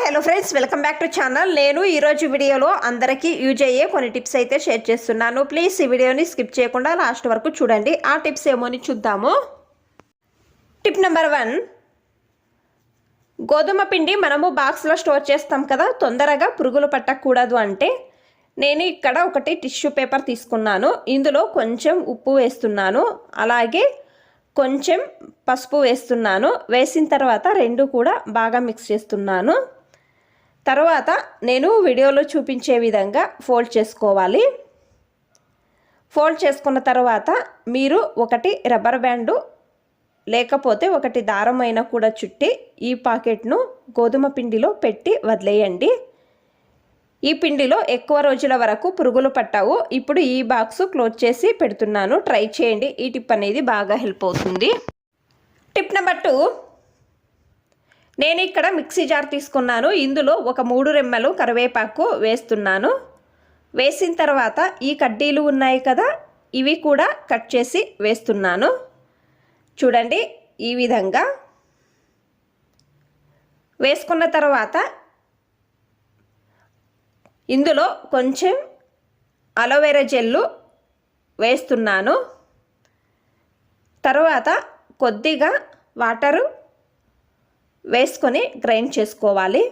Hello friends, welcome back to channel. నేను ఈరోజు వీడియోలో అందరికీ యూజ్ అయ్యే కొన్ని టిప్స్ అయితే షేర్ చేస్తున్నాను. ప్లీజ్ ఈ వీడియోని స్కిప్ చేయకుండా లాస్ట్ వరకు చూడండి. ఆ టిప్స్ ఏమోని చూద్దాము. టిప్ నెంబర్ 1, గోధుమ పిండి మనము బాక్స్లో స్టోర్ చేస్తాం కదా, తొందరగా పురుగులు పట్టకూడదు అంటే నేను ఇక్కడ ఒకటి టిష్యూ పేపర్ తీసుకున్నాను. ఇందులో కొంచెం ఉప్పు వేస్తున్నాను, అలాగే కొంచెం పసుపు వేస్తున్నాను. వేసిన తర్వాత రెండు కూడా బాగా మిక్స్ చేస్తున్నాను. తర్వాత నేను వీడియోలో చూపించే విధంగా ఫోల్డ్ చేసుకోవాలి. ఫోల్డ్ చేసుకున్న తర్వాత మీరు ఒకటి రబ్బర్ బ్యాండు లేకపోతే ఒకటి దారం అయినా కూడా చుట్టి ఈ పాకెట్ను గోధుమ పిండిలో పెట్టి వదిలేయండి. ఈ పిండిలో ఎక్కువ రోజుల వరకు పురుగులు పట్టవు. ఇప్పుడు ఈ బాక్స్ క్లోజ్ చేసి పెడుతున్నాను. ట్రై చేయండి, ఈ టిప్ అనేది బాగా హెల్ప్ అవుతుంది. టిప్ నెంబర్ 2, నేను ఇక్కడ మిక్సీ జార్ తీసుకున్నాను. ఇందులో ఒక 3 రెమ్మలు కరివేపాకు వేస్తున్నాను. వేసిన తర్వాత ఈ కడ్డీలు ఉన్నాయి కదా, ఇవి కూడా కట్ చేసి వేస్తున్నాను. చూడండి, ఈ విధంగా వేసుకున్న తర్వాత ఇందులో కొంచెం అలోవెరా జెల్లు వేస్తున్నాను. తర్వాత కొద్దిగా వాటరు వేసుకొని గ్రైండ్ చేసుకోవాలి.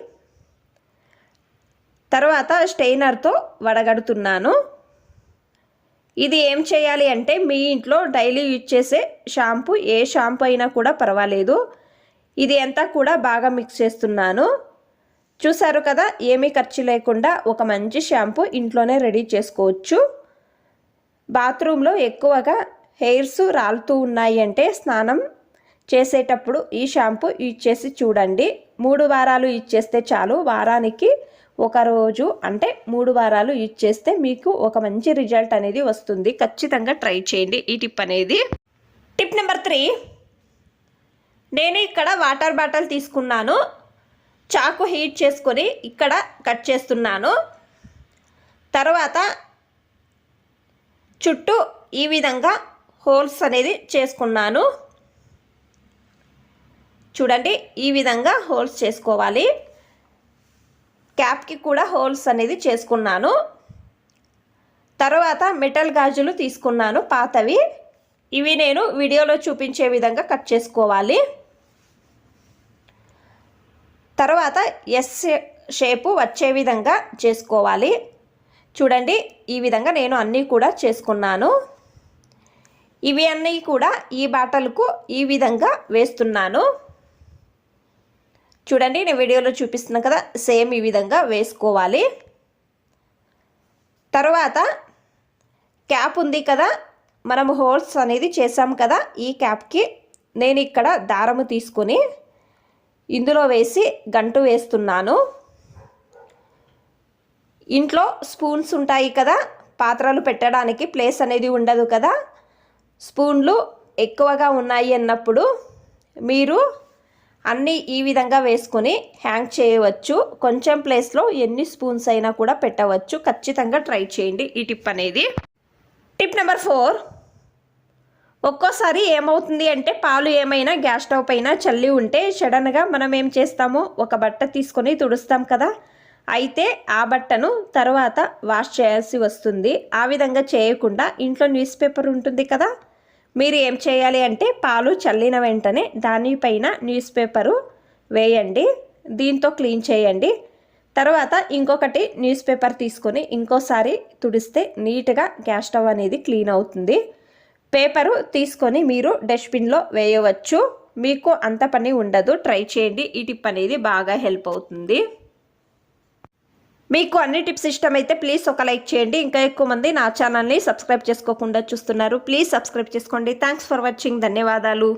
తర్వాత స్ట్రెయినర్తో వడగడుతున్నాను. ఇది ఏం చేయాలి అంటే మీ ఇంట్లో డైలీ యూజ్ చేసే షాంపూ, ఏ షాంపూ అయినా కూడా పర్వాలేదు. ఇది అంతా కూడా బాగా మిక్స్ చేస్తున్నాను. చూసారు కదా, ఏమీ ఖర్చు లేకుండా ఒక మంచి షాంపూ ఇంట్లోనే రెడీ చేసుకోవచ్చు. బాత్రూంలో ఎక్కువగా హెయిర్స్ రాలుతూ ఉన్నాయి అంటే స్నానం చేసేటప్పుడు ఈ షాంపూ యూజ్ చేసి చూడండి. 3 వారాలు యూజ్ చేస్తే చాలు. వారానికి ఒక రోజు అంటే 3 వారాలు యూజ్ చేస్తే మీకు ఒక మంచి రిజల్ట్ అనేది వస్తుంది. ఖచ్చితంగా ట్రై చేయండి ఈ టిప్ అనేది. టిప్ నెంబర్ 3, నేను ఇక్కడ వాటర్ బాటిల్ తీసుకున్నాను. చాకు హీట్ చేసుకొని ఇక్కడ కట్ చేస్తున్నాను. తర్వాత చుట్టూ ఈ విధంగా హోల్స్ అనేది చేసుకున్నాను. చూడండి, ఈ విధంగా హోల్స్ చేసుకోవాలి. క్యాప్కి కూడా హోల్స్ అనేది చేసుకున్నాను. తర్వాత మెటల్ గాజులు తీసుకున్నాను, పాతవి. ఇవి నేను వీడియోలో చూపించే విధంగా కట్ చేసుకోవాలి. తర్వాత ఎస్ షేపు వచ్చే విధంగా చేసుకోవాలి. చూడండి, ఈ విధంగా నేను అన్నీ కూడా చేసుకున్నాను. ఇవి అన్నీ కూడా ఈ బాటలకు ఈ విధంగా వేస్తున్నాను. చూడండి, నేను వీడియోలో చూపిస్తున్నాను కదా, సేమ్ ఈ విధంగా వేసుకోవాలి. తర్వాత క్యాప్ ఉంది కదా, మనము హోల్స్ అనేది చేసాం కదా, ఈ క్యాప్కి నేను ఇక్కడ దారము తీసుకొని ఇందులో వేసి గంటు వేస్తున్నాను. ఇంట్లో స్పూన్స్ ఉంటాయి కదా, పాత్రలు పెట్టడానికి ప్లేస్ అనేది ఉండదు కదా, స్పూన్లు ఎక్కువగా ఉన్నాయి అన్నప్పుడు మీరు అన్నీ ఈ విధంగా వేసుకొని హ్యాంగ్ చేయవచ్చు. కొంచెం ప్లేస్లో ఎన్ని స్పూన్స్ అయినా కూడా పెట్టవచ్చు. ఖచ్చితంగా ట్రై చేయండి ఈ టిప్ అనేది. టిప్ నెంబర్ 4, ఒక్కోసారి ఏమవుతుంది అంటే పాలు ఏమైనా గ్యాస్ స్టవ్ పైన చల్లి ఉంటే సడన్గా మనం ఏం చేస్తాము, ఒక బట్ట తీసుకొని తుడుస్తాం కదా, అయితే ఆ బట్టను తర్వాత వాష్ చేయాల్సి వస్తుంది. ఆ విధంగా చేయకుండా ఇంట్లో న్యూస్ పేపర్ ఉంటుంది కదా, మీరు ఏం చేయాలి అంటే పాలు చల్లిన వెంటనే దానిపైన న్యూస్ పేపరు వేయండి. దీంతో క్లీన్ చేయండి. తర్వాత ఇంకొకటి న్యూస్ పేపర్ తీసుకొని ఇంకోసారి తుడిస్తే నీట్గా గ్యాస్ స్టవ్ అనేది క్లీన్ అవుతుంది. పేపరు తీసుకొని మీరు డస్ట్బిన్లో వేయవచ్చు. మీకు అంత పని ఉండదు. ట్రై చేయండి, ఈ టిప్ అనేది బాగా హెల్ప్ అవుతుంది. మీకు అన్ని టిప్స్ ఇష్టమైతే ప్లీజ్ ఒక లైక్ చేయండి. ఇంకా ఎక్కువ మంది నా ఛానల్ని సబ్స్క్రైబ్ చేసుకోకుండా చూస్తున్నారు. ప్లీజ్ సబ్స్క్రైబ్ చేసుకోండి. Thanks for watching. ధన్యవాదాలు.